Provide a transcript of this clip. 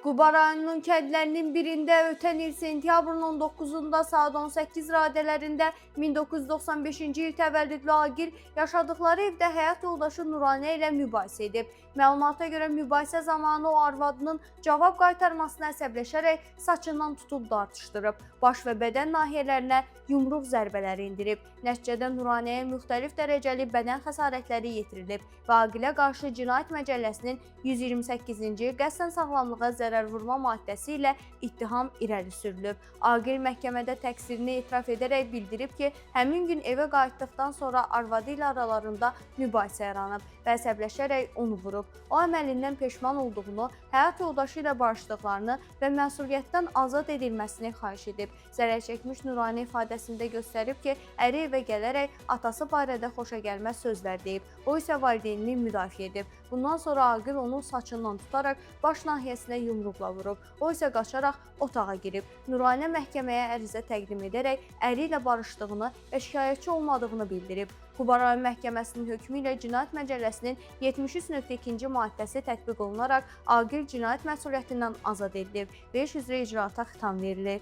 Quba rayonunun kəndlərinin birində ötən il sentyabrın 19-da saat 18 radələrində 1995-ci il təvəllüdlü Agil yaşadıkları evdə həyat yoldaşı Nuranə ilə mübahisə edib. Məlumata görə mübahisə zamanı o arvadının cavab qaytarmasına əsəbləşərək saçından tutub dartışdırıb. Baş və bədən nahiyələrinə yumruq zərbələri indirib. Nəticədə Nuranəyə müxtəlif dərəcəli bədən xəsarətləri yetirilib və Agilə qarşı Cinayət Məcəlləsinin 128-ci qəsdən sağlamlığa zərər vurma maddəsi ilə ittiham irəli sürülüb. Agil məhkəmədə təqsirini etiraf edərək bildirib ki, həmin gün evə qayıtdıqdan sonra arvadı ilə aralarında mübahisə yaranıb və əsəbləşərək onu vurub. O əməlindən peşman olduğunu, həyat yoldaşı ilə barışdıqlarını və məsuliyyətdən azad edilməsini xahiş edib. Zərər çəkmiş Nuranə ifadəsində göstərib ki, əri evə gələrək atası barədə xoşagəlməz sözlər deyib. O isə valideynini müdafiə edib. Bundan sonra Agil onun saçından tutaraq baş nahiyəsinə yumruqla vurub. O isə qaçaraq otağa girib. Nuranə məhkəməyə ərizə təqdim edərək əri ilə barışdığını və şikayətçi olmadığını bildirib. Quba rayon məhkəməsinin hökmü ilə Cinayət Məcəlləsinin 73.2-ci maddəsi tətbiq olunaraq Agil cinayət məsuliyyətindən azad edilib. 500 icraata xitam verilir.